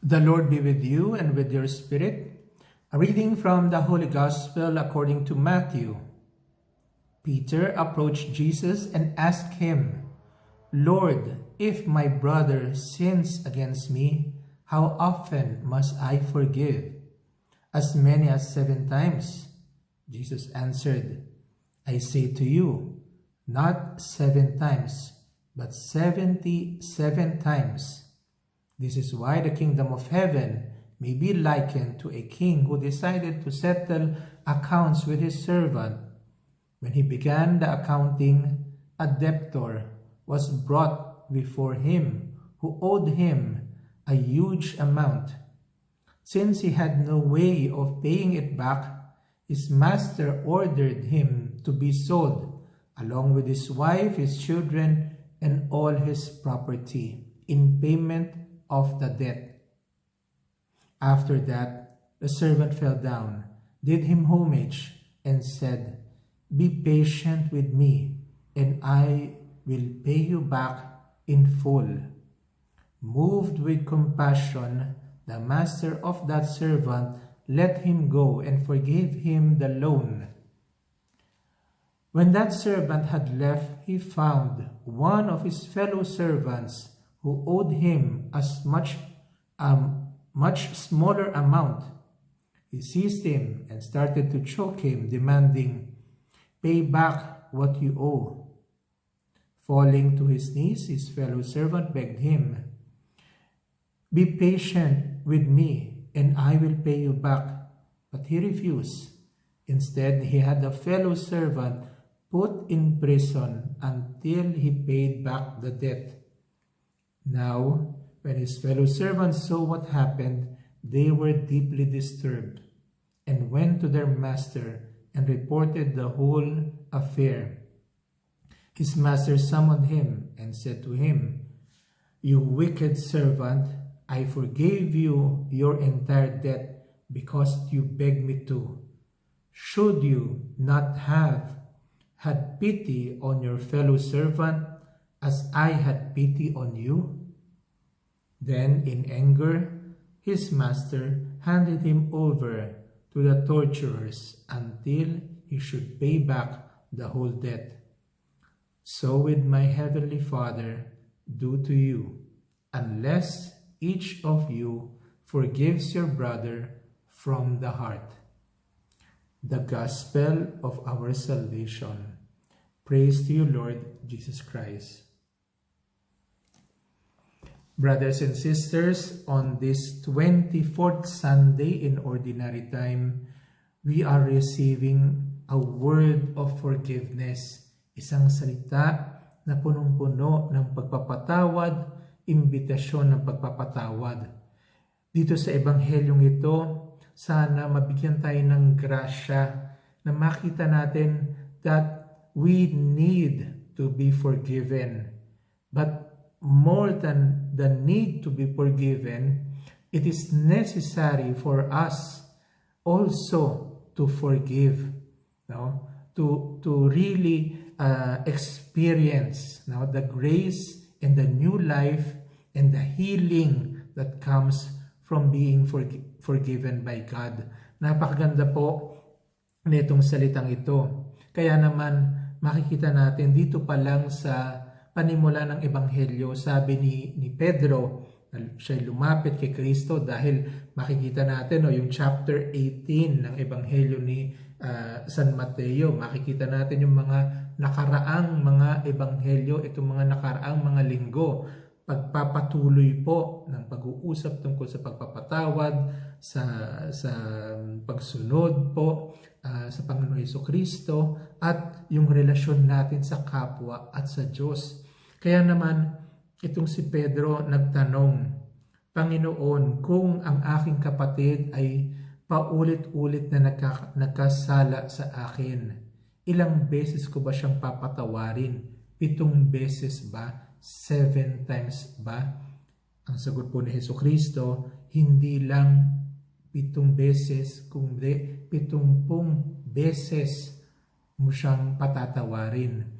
The Lord be with you and with your spirit. A reading from the Holy Gospel according to Matthew. Peter approached Jesus and asked him, "Lord, if my brother sins against me, how often must I forgive? As many as 7 times?" Jesus answered, "I say to you, not 7 times, but 77 times. This is why the kingdom of heaven may be likened to a king who decided to settle accounts with his servant. When he began the accounting, a debtor was brought before him who owed him a huge amount. Since he had no way of paying it back, his master ordered him to be sold, along with his wife, his children, and all his property, in payment of the debt. After that, the servant fell down, did him homage, and said, 'Be patient with me, and I will pay you back in full.' Moved with compassion, the master of that servant let him go and forgave him the loan. When that servant had left, he found one of his fellow servants who owed him much smaller amount. He seized him and started to choke him, demanding, 'Pay back what you owe.' Falling to his knees, his fellow servant begged him, 'Be patient with me, and I will pay you back.' But he refused. Instead, he had the fellow servant put in prison until he paid back the debt. Now, when his fellow servants saw what happened, they were deeply disturbed and went to their master and reported the whole affair. His master summoned him and said to him, 'You wicked servant, I forgave you your entire debt because you begged me to. Should you not have had pity on your fellow servant as I had pity on you?' Then, in anger, his master handed him over to the torturers until he should pay back the whole debt. So will my heavenly Father do to you, unless each of you forgives your brother from the heart." The Gospel of our salvation. Praise to you, Lord Jesus Christ. Brothers and sisters, on this 24th Sunday in Ordinary Time, we are receiving a word of forgiveness, isang salita na punong-puno ng pagpapatawad, imbitasyon ng pagpapatawad. Dito sa Ebanghelyong ito, sana mabigyan tayo ng grasya na makita natin that we need to be forgiven. But more than the need to be forgiven, it is necessary for us also to forgive, to really experience the grace and the new life and the healing that comes from being forgiven by God. Napakaganda po nitong salitang ito. Kaya naman makikita natin dito pa lang sa panimula ng Ebanghelyo, sabi ni Pedro, siya lumapit kay Kristo dahil makikita natin yung chapter 18 ng Ebanghelyo ni San Mateo. Makikita natin yung mga nakaraang mga Ebanghelyo, itong mga nakaraang mga linggo. Pagpapatuloy po ng pag-uusap tungkol sa pagpapatawad, sa pagsunod po sa Panginoon Hesukristo at yung relasyon natin sa kapwa at sa Diyos. Kaya naman itong si Pedro nagtanong, "Panginoon, kung ang aking kapatid ay paulit-ulit na nagkasala sa akin, ilang beses ko ba siyang papatawarin? 7 beses ba? 7 times ba?" Ang sagot po ni Hesukristo, hindi lang 7 beses, kundi 70 beses mo siyang patatawarin.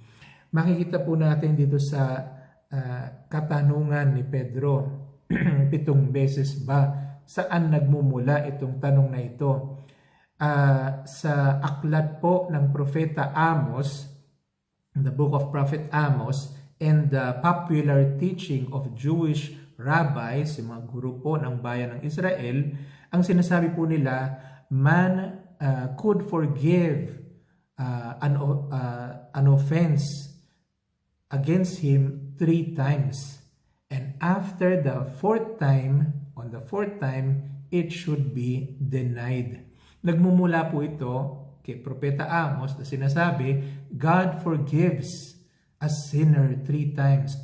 Makikita po natin dito sa katanungan ni Pedro, 7 beses ba? Saan nagmumula itong tanong na ito? Sa aklat po ng Propeta Amos, the book of Prophet Amos, and the popular teaching of Jewish rabbis, yung mga guru po ng bayan ng Israel, ang sinasabi po nila, man could forgive an offense against him 3 times. And after the 4th time, on the 4th time, it should be denied. Nagmumula po ito kay Propeta Amos na sinasabi, God forgives a sinner 3 times,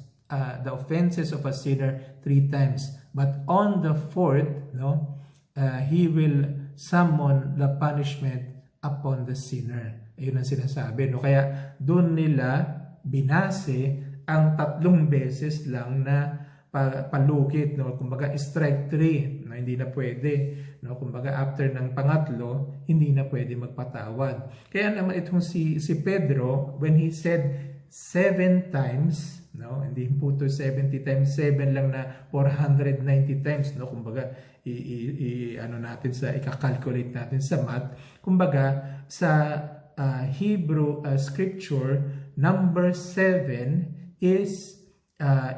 the offenses of a sinner 3 times. But on the 4th, He will summon the punishment upon the sinner. Ayun ang sinasabi. Kaya doon nila binase ang 3 beses lang na palukit, kumbaga strike 3, hindi na pwede, kumbaga after ng pangatlo, hindi na pwede magpatawad. Kaya naman itong si Pedro, when he said 7 times, hindi po to 70 times 7 lang na 490 times, kumbaga natin sa ika-calculate natin sa math, kumbaga sa Hebrew scripture, number 7 is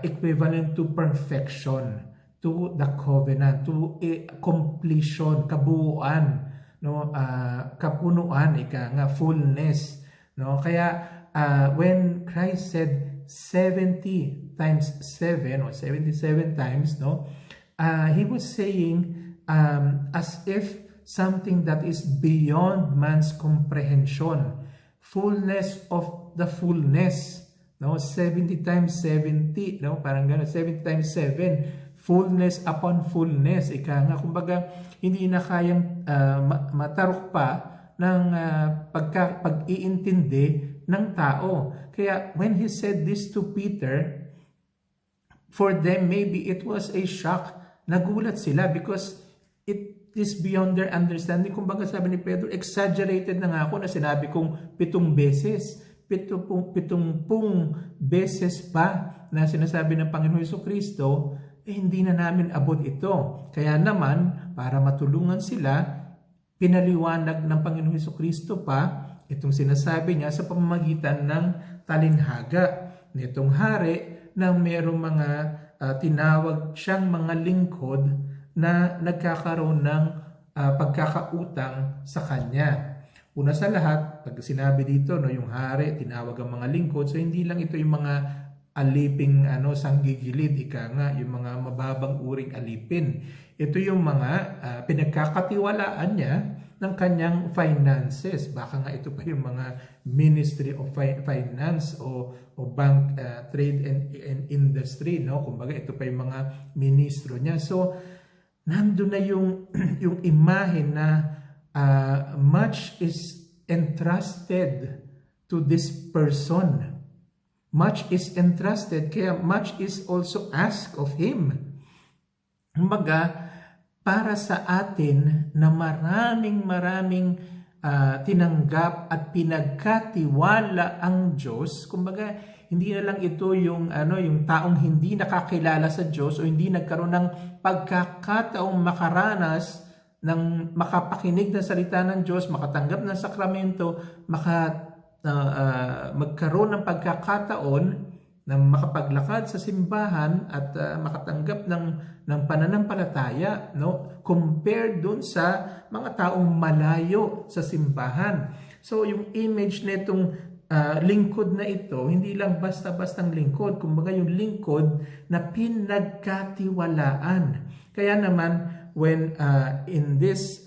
equivalent to perfection, to the covenant, to completion, kabuuan, kapunuan, fullness. Kaya when Christ said 70 times 7 or 77 times, he was saying as if something that is beyond man's comprehension, fullness of the fullness. 70 times 70, parang gano'n, 70 times 7, fullness upon fullness. Kumbaga, hindi na kayang matarok pa ng pag-iintindi ng tao. Kaya, when he said this to Peter, for them, maybe it was a shock. Nagulat sila because it is beyond their understanding. Kumbaga, sabi ni Pedro, exaggerated na nga ako na sinabi kong 7 beses. 70 beses pa na sinasabi ng Panginoon Jesucristo, hindi na namin abot ito. Kaya naman, para matulungan sila, pinaliwanag ng Panginoon Jesucristo pa itong sinasabi niya sa pamamagitan ng talinhaga nitong hari na mayroong mga tinawag siyang mga lingkod na nagkakaroon ng pagkakautang sa kanya. Una sa lahat, pag sinabi dito, yung hari, tinawag ang mga lingkod, so hindi lang ito yung mga aliping sanggigilid, yung mga mababang uring alipin. Ito yung mga pinagkakatiwalaan niya ng kanyang finances. Baka nga ito pa yung mga Ministry of Finance o Bank, Trade and Industry. Kumbaga ito pa yung mga ministro niya. So, nandun na yung imahe na much is entrusted to this person. Much is entrusted, kaya much is also asked of him. Kumbaga, para sa atin na maraming tinanggap at pinagkatiwala ang Diyos, kumbaga, hindi na lang ito yung taong hindi nakakilala sa Diyos o hindi nagkaroon ng pagkakataong makaranas ng makapakinig ng salita ng Diyos, makatanggap ng sakramento, magkaroon ng pagkakataon na makapaglakad sa simbahan at makatanggap ng pananampalataya, compared dun sa mga taong malayo sa simbahan. So yung image nitong lingkod na ito, hindi lang basta-bastang lingkod, kumbaga yung lingkod na pinagkatiwalaan. Kaya naman, when in this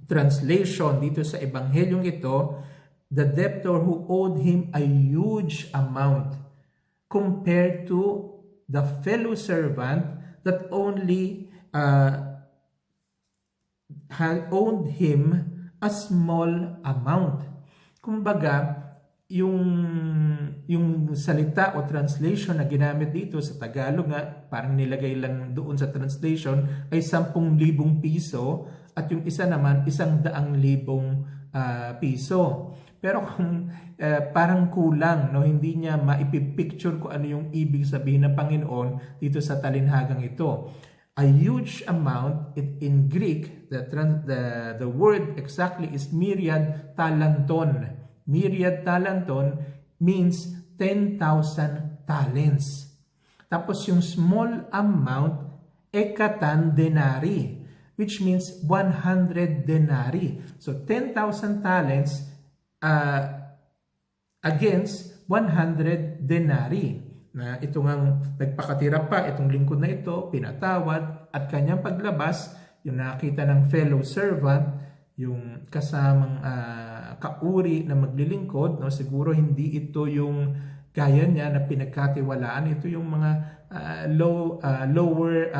translation dito sa ebanghelyong ito, the debtor who owed him a huge amount compared to the fellow servant that only had owed him a small amount. Kumbaga, yung salita o translation na ginamit dito sa Tagalog nga, parang nilagay lang doon sa translation, ay 10,000 piso at yung isa naman 100,000 piso. Pero kung parang kulang, no, hindi niya maipipicture kung ano yung ibig sabihin ng Panginoon dito sa talinhagang ito. A huge amount, in Greek, the word exactly is myriad talanton. Myriad talanton means 10,000 talents. Tapos yung small amount, ekatan denari, which means 100 denari. So 10,000 talents against 100 denari. Na ito ngang nagpakatira pa, itong lingkod na ito, pinatawad, at kanyang paglabas, yung nakita ng fellow servant, yung kasamang kauri na maglilingkod, no? Siguro hindi ito yung gaya niya na pinagkatiwalaan, ito yung mga lower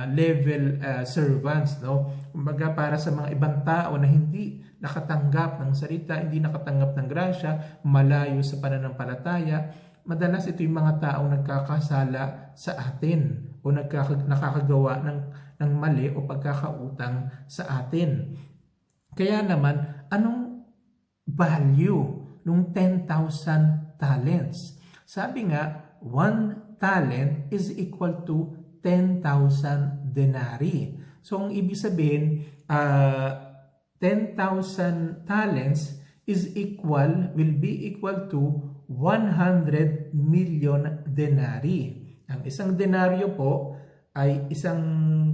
level servants, no? Kumbaga para sa mga ibang tao na hindi nakatanggap ng salita, hindi nakatanggap ng grasya, malayo sa pananampalataya. Madalas ito yung mga taong nagkakasala sa atin o nakakagawa ng mali o pagkakautang sa atin. Kaya naman, anong value ng 10,000 talents? Sabi nga, 1 talent is equal to 10,000 denari. So, ang ibig sabihin, 10,000 talents will be equal to 100 million denari. Ang isang denaryo po ay isang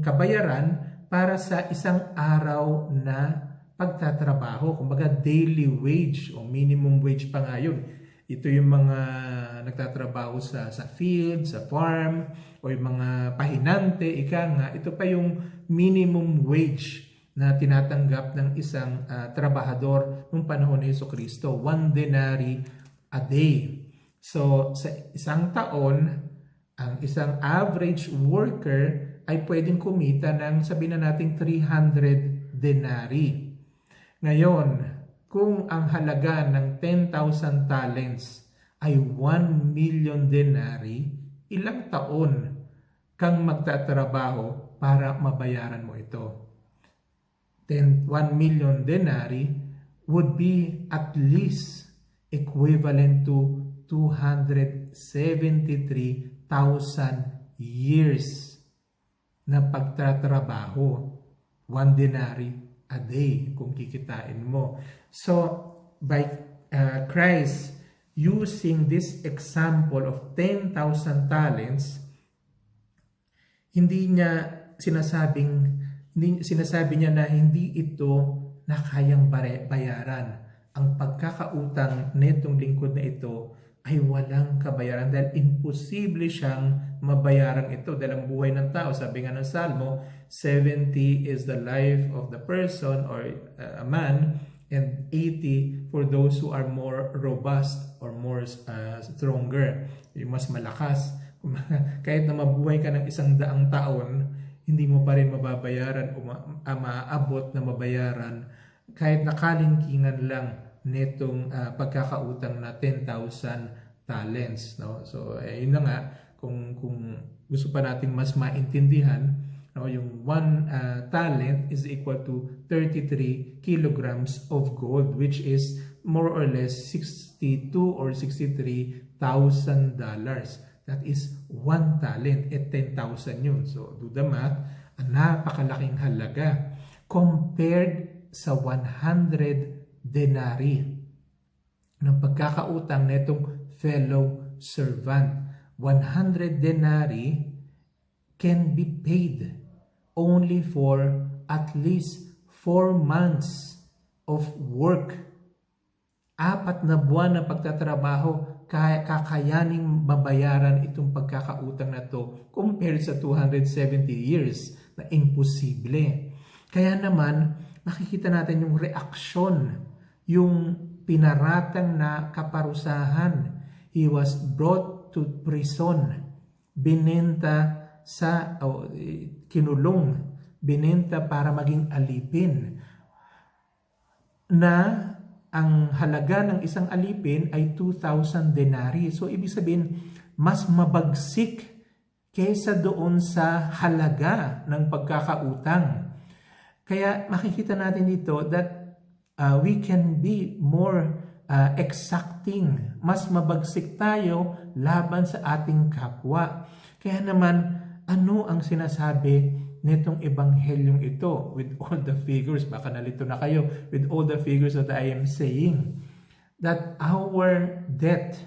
kabayaran para sa isang araw na pagtatrabaho. Kumbaga daily wage o minimum wage pa nga yun. Ito yung mga nagtatrabaho sa field, sa farm, o yung mga pahinante, ito pa yung minimum wage na tinatanggap ng isang trabahador nung panahon ni Jesucristo. 1 denari a day. So, sa isang taon, ang isang average worker ay pwedeng kumita ng, sabihin na natin, 300 denari. Ngayon, kung ang halaga ng 10,000 talents ay 1 million denari, ilang taon kang magtatrabaho para mabayaran mo ito? 1 million denari would be at least equivalent to 273,000 years na pagtatrabaho. 1 denari a day kung kikitain mo. So, by Christ using this example of 10,000 talents, sinasabi niya na hindi ito na kayang bayaran. Ang pagkakautang netong lingkod na ito ay walang kabayaran dahil imposible siyang mabayaran ito dahil ang buhay ng tao, sabi nga ng Salmo, 70 is the life of the person or a man, and 80 for those who are more robust or more stronger, yung mas malakas. Kahit na mabuhay ka ng 100 taon, hindi mo pa rin mababayaran o maaabot na mabayaran kahit nakalingkingan lang netong pagkakautang na 10,000 talents, no? So yun na nga, kung gusto pa natin mas maintindihan, no, yung 1 talent is equal to 33 kilograms of gold, which is more or less 62 or 63,000 dollars. That is 1 talent at 10,000 yun. So do the math, napakalaking halaga compared sa 100 denari ng pagkakautang netong fellow servant. 100 denari can be paid only for at least 4 months of work. 4 na buwan na pagtatrabaho, kakayaning mabayaran itong pagkakautang na to compared sa 270 years na imposible. Kaya naman, makikita natin yung reaksyon, yung pinaratang na kaparusahan. He was brought to prison, binenta kinulong, binenta para maging alipin, na ang halaga ng isang alipin ay 2,000 denari. So, ibig sabihin, mas mabagsik kaysa doon sa halaga ng pagkakautang. Kaya makikita natin dito that we can be more exacting, mas mabagsik tayo laban sa ating kapwa. Kaya naman, ano ang sinasabi nitong ebanghelyong ito with all the figures? Baka nalito na kayo with all the figures that I am saying. That our debt,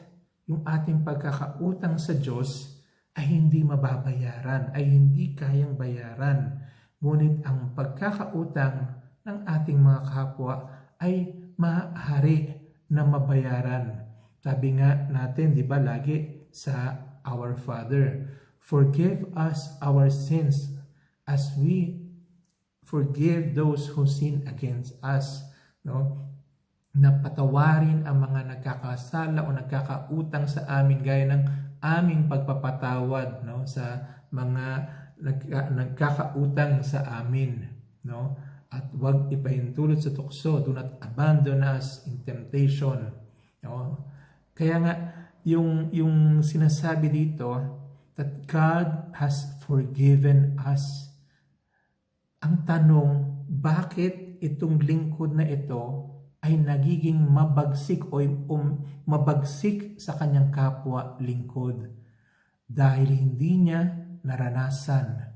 yung ating pagkakautang sa Diyos, ay hindi mababayaran, ay hindi kayang bayaran. Ngunit ang pagkakautang ng ating mga kapwa ay maaari na mabayaran. Sabi nga natin, di ba, lagi sa Our Father, forgive us our sins as we forgive those who sin against us. No? Napatawarin ang mga nagkakasala o nagkakautang sa amin gaya ng aming pagpapatawad, no, sa mga nagkakautang sa amin, no? At huwag ipahintulot sa tukso, do not abandon us in temptation, no? Kaya nga yung sinasabi dito that God has forgiven us. Ang tanong, bakit itong lingkod na ito ay nagiging mabagsik o mabagsik sa kanyang kapwa lingkod? Dahil hindi niya naranasan.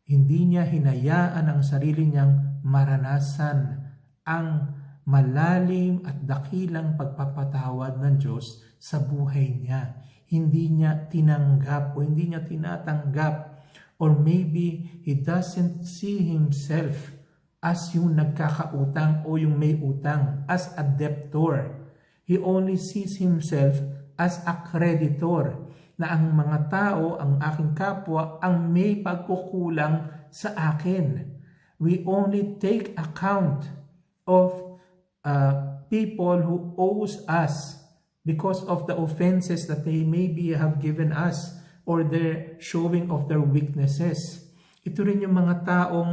Hindi niya hinayaan ang sarili niyang maranasan ang malalim at dakilang pagpapatawad ng Diyos sa buhay niya. Hindi niya tinanggap o hindi niya tinatanggap, or maybe he doesn't see himself as yung nagkakautang o yung may utang, as a debtor. He only sees himself as a creditor, na ang mga tao, ang aking kapwa, ang may pagkukulang sa akin. We only take account of people who owes us because of the offenses that they maybe have given us or their showing of their weaknesses. Ito rin yung mga taong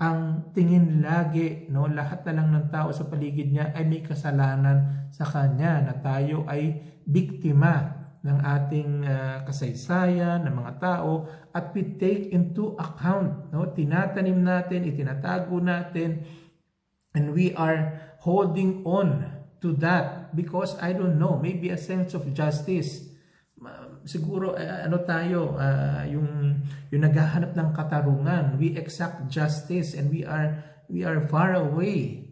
ang tingin lagi, no, lahat na lang ng tao sa paligid niya ay may kasalanan sa kanya, na tayo ay biktima ng ating kasaysayan, ng mga tao, at we take into account, no, tinatanim natin, itinatago natin, and we are holding on to that because, I don't know, maybe a sense of justice. Siguro yung naghahanap ng katarungan, we exact justice, and we are far away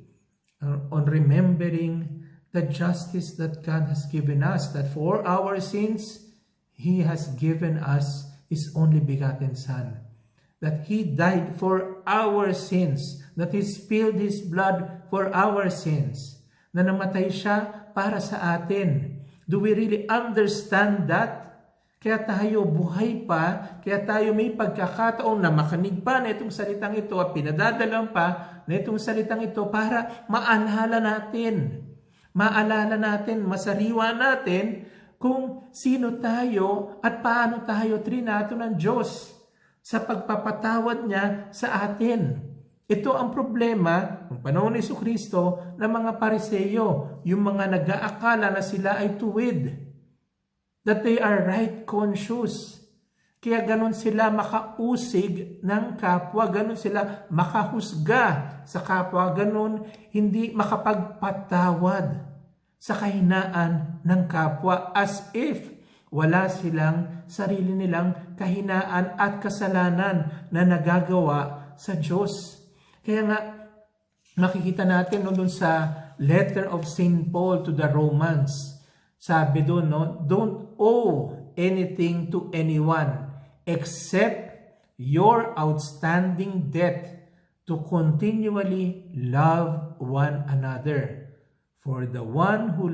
on remembering the justice that God has given us, that for our sins He has given us His only begotten Son, that He died for our sins, that He spilled His blood for our sins, na namatay siya para sa atin. Do we really understand that? Kaya tayo buhay pa, kaya tayo may pagkakataon na makanig pa na itong salitang ito at pinadadalang pa na itong salitang ito para maalala natin, masariwa natin kung sino tayo at paano tayo trinato ng Diyos sa pagpapatawad niya sa atin. Ito ang problema ng panahon ni Jesucristo ng mga Pariseyo, yung mga nag-aakala na sila ay tuwid, that they are right conscious. Kaya ganun sila makausig ng kapwa, ganun sila makahusga sa kapwa, ganun hindi makapagpatawad sa kahinaan ng kapwa, as if wala silang sarili nilang kahinaan at kasalanan na nagagawa sa Diyos. Kaya nga, makikita natin doon sa letter of St. Paul to the Romans, sabi doon, no, don't owe anything to anyone except your outstanding debt, to continually love one another. For the one who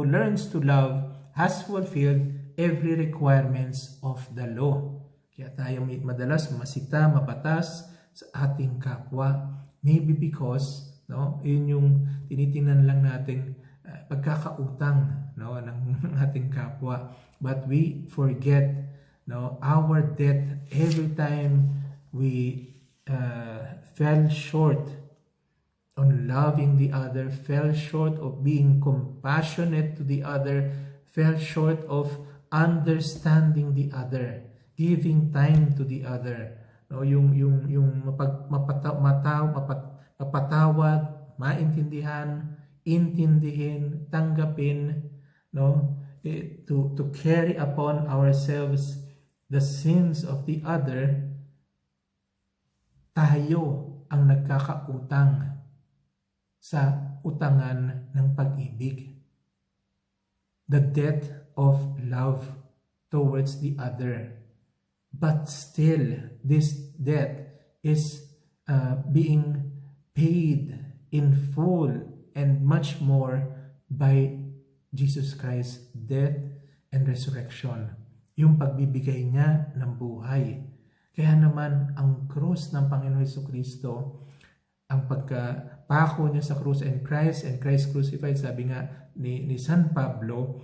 learns to love has fulfilled every requirements of the law. Kaya tayo madalas masita, mapatas sa ating kapwa. Maybe because, no, yun yung tinitingnan lang natin pagkakautang, no, ng ating kapwa, but we forget, no, our debt every time we fell short on loving the other, fell short of being compassionate to the other, fell short of understanding the other, giving time to the other, no, yung mapatawad, maintindihan intindihin, tanggapin, no? To carry upon ourselves the sins of the other, tayo ang nagkakautang sa utangan ng pag-ibig. The debt of love towards the other. But still, this debt is being paid in full and much more by Jesus Christ's death and resurrection. Yung pagbibigay niya ng buhay. Kaya naman, ang krus ng Panginoon Jesucristo, ang pagkapako niya sa krus and Christ crucified, sabi nga ni San Pablo,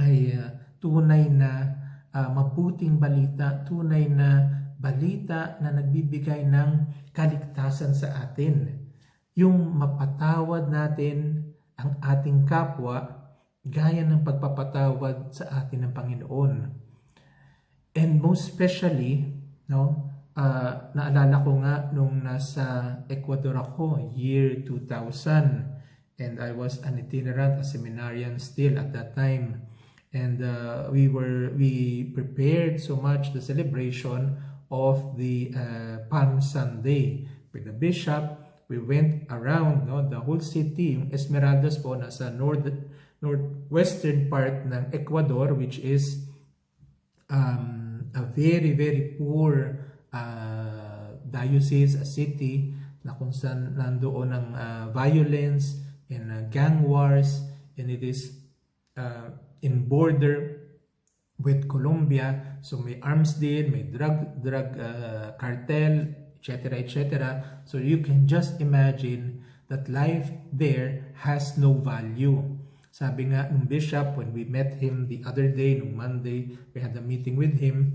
ay tunay na mabuting balita, tunay na balita na nagbibigay ng kaligtasan sa atin. Yung mapatawad natin ang ating kapwa, gaya ng pagpapatawad sa atin ng Panginoon. And most especially, naalala ko nga nung nasa Ecuador ako, year 2000, and I was an itinerant, a seminarian still at that time. And we prepared so much the celebration of the Palm Sunday with the bishop. We went around the whole city. Yung Esmeraldas po nasa northwestern part ng Ecuador, which is a very, very poor diocese, a city na kung saan nandoon ang violence and gang wars, and it is in border with Colombia. So may arms deal, may drug cartel, etc. So you can just imagine that life there has no value. Sabi nga ng bishop, when we met him the other day, nung Monday, we had a meeting with him,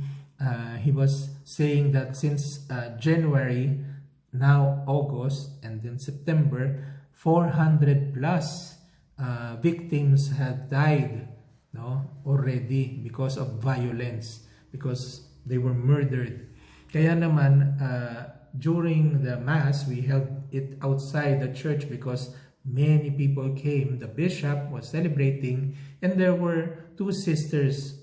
he was saying that since January, now August, and then September, 400 plus victims have died already because of violence, because they were murdered. Kaya naman, during the Mass, we held it outside the church because many people came. The bishop was celebrating, and there were two sisters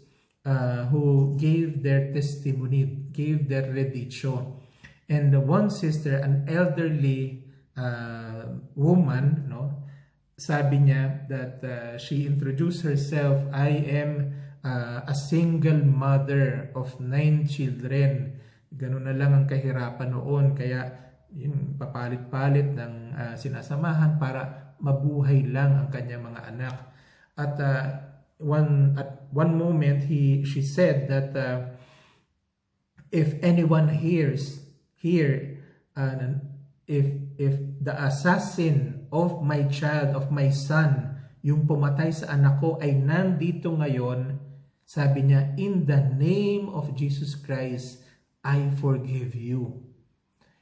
who gave their testimony, gave their reditio. And the one sister, an elderly woman, sabi niya that she introduced herself, I am a single mother of 9 children. Ganun na lang ang kahirapan noon, kaya yung papalit-palit ng sinasamahan para mabuhay lang ang kanyang mga anak. At at one moment she said that if anyone if the assassin of my child, of my son, yung pumatay sa anak ko ay nandito ngayon, sabi niya, in the name of Jesus Christ, I forgive you.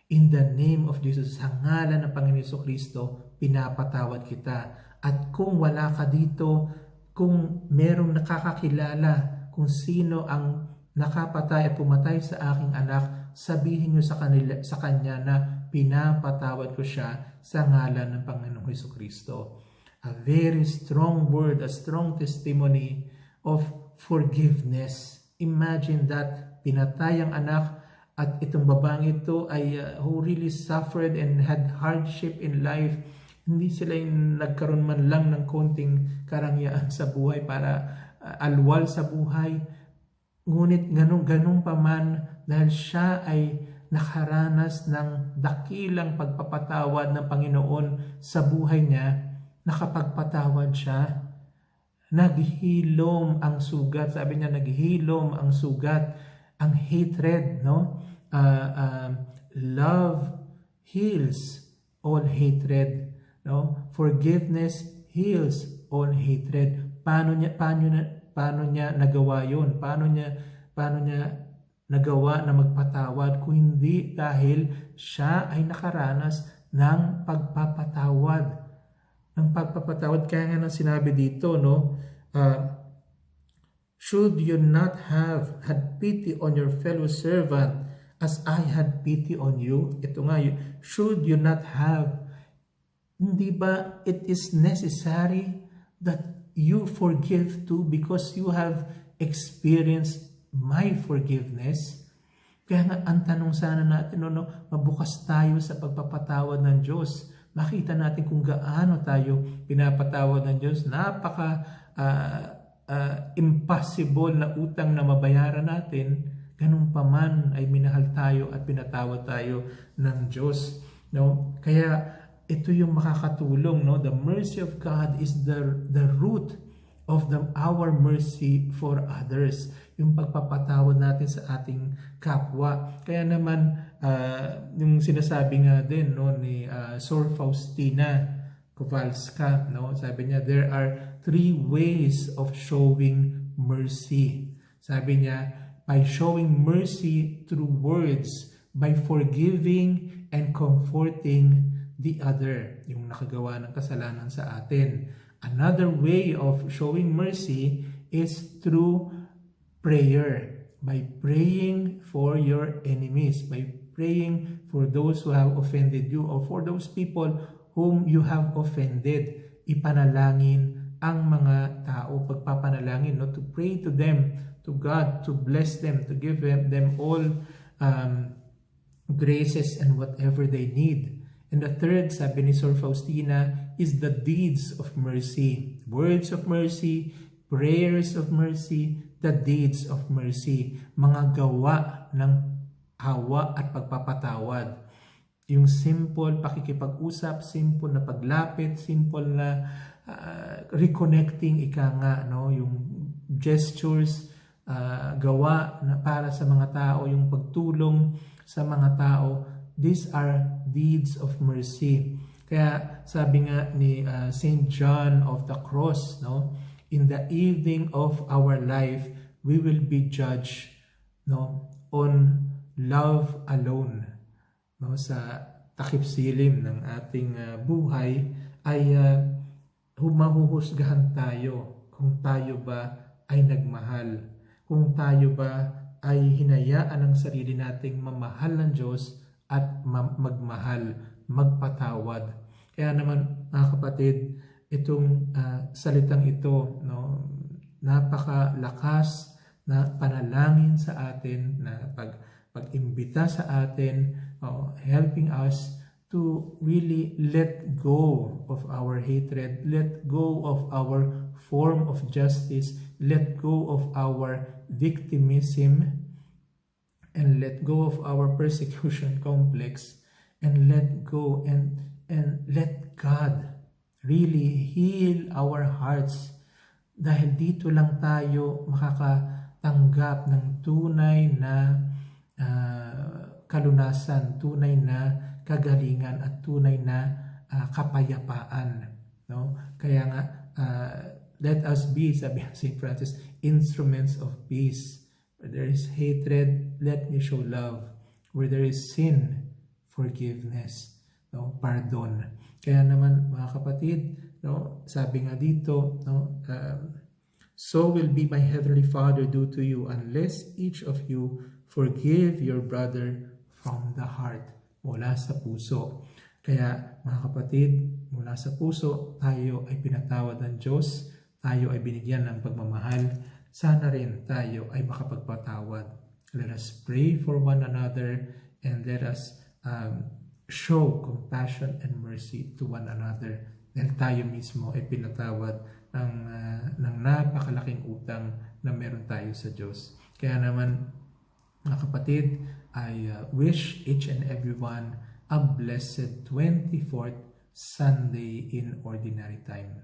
In the name of Jesus, sa ngalan ng Panginoon Jesucristo, pinapatawad kita. At kung wala ka dito, kung merong nakakakilala kung sino ang nakapatay at pumatay sa aking anak, sabihin niyo sa kanya na pinapatawad ko siya sa ngalan ng Panginoong Jesucristo. A very strong word, a strong testimony of forgiveness. Imagine that, pinatay ang anak, at itong babaeng ito ay who really suffered and had hardship in life. Hindi sila yung nagkaroon man lang ng konting karangyaan sa buhay para alwal sa buhay. Ngunit ganun pa man, dahil siya ay nakaranas ng dakilang pagpapatawad ng Panginoon sa buhay niya, nakapagpatawad siya. Naghilom ang sugat. Sabi niya, naghilom ang sugat. Ang hatred, love heals all hatred, forgiveness heals all hatred. Paano niya nagawa 'yon? Paano niya nagawa na magpatawad kung hindi dahil siya ay nakaranas ng pagpapatawad. Kaya nga nang sinabi dito, should you not have had pity on your fellow servant as I had pity on you? Ito nga, should you not have Hindi ba it is necessary that you forgive too because you have experienced my forgiveness? Kaya nga, ang tanong sana natin, mabukas tayo sa pagpapatawad ng Diyos. Makita natin kung gaano tayo pinapatawad ng Diyos. Impossible na utang na mabayaran natin. Ganun pa man ay minahal tayo at pinatawad tayo ng Diyos. Kaya ito yung makakatulong. The mercy of God is the root of our mercy for others. Yung pagpapatawad natin sa ating kapwa. Kaya naman, yung sinasabi nga din ni Sor Faustina Kowalska, sabi niya, there are 3 ways of showing mercy. Sabi niya, by showing mercy through words, by forgiving and comforting the other, yung nakagawa ng kasalanan sa atin. Another way of showing mercy is through prayer, by praying for your enemies, by praying for those who have offended you or for those people whom you have offended. Ipanalangin ang mga tao, pagpapanalangin, to pray to them, to God, to bless them, to give them all graces and whatever they need. And the third, sabi ni Sor Faustina, is the deeds of mercy. Words of mercy, prayers of mercy, the deeds of mercy. Mga gawa ng awa at pagpapatawad. Yung simple pakikipag-usap, simple na paglapit, simple na reconnecting, yung gestures, gawa na para sa mga tao, yung pagtulong sa mga tao. These are deeds of mercy. Kaya sabi nga ni St. John of the Cross, in the evening of our life, we will be judged on love alone. Sa takip silim ng ating buhay ay mahuhusgahan tayo kung tayo ba ay nagmahal, kung tayo ba ay hinayaan ang sarili nating mamahal ng Diyos at magmahal, magpatawad. Kaya naman mga kapatid, itong salitang ito, napakalakas na panalangin sa atin, na pag-imbita sa atin, helping us to really let go of our hatred, let go of our form of justice, let go of our victimism, and let go of our persecution complex, and let go and let God really heal our hearts. Dahil dito lang tayo makakatanggap ng tunay na kalunasan, tunay na kagalingan at tunay na kapayapaan. Kaya nga, let us be, sabi ng St. Francis, instruments of peace. Where there is hatred, let me show love. Where there is sin, forgiveness, pardon. Kaya naman mga kapatid, sabi nga dito, so will be my heavenly Father do to you unless each of you forgive your brother from the heart, mula sa puso. Kaya mga kapatid, mula sa puso, tayo ay pinatawad ng Diyos, tayo ay binigyan ng pagmamahal. Sana rin tayo ay makapagpatawad. Let us pray for one another and let us show compassion and mercy to one another. Dahil tayo mismo ay pinatawad ng napakalaking utang na meron tayo sa Diyos. Kaya naman, mga kapatid, I wish each and everyone a blessed 24th Sunday in Ordinary Time.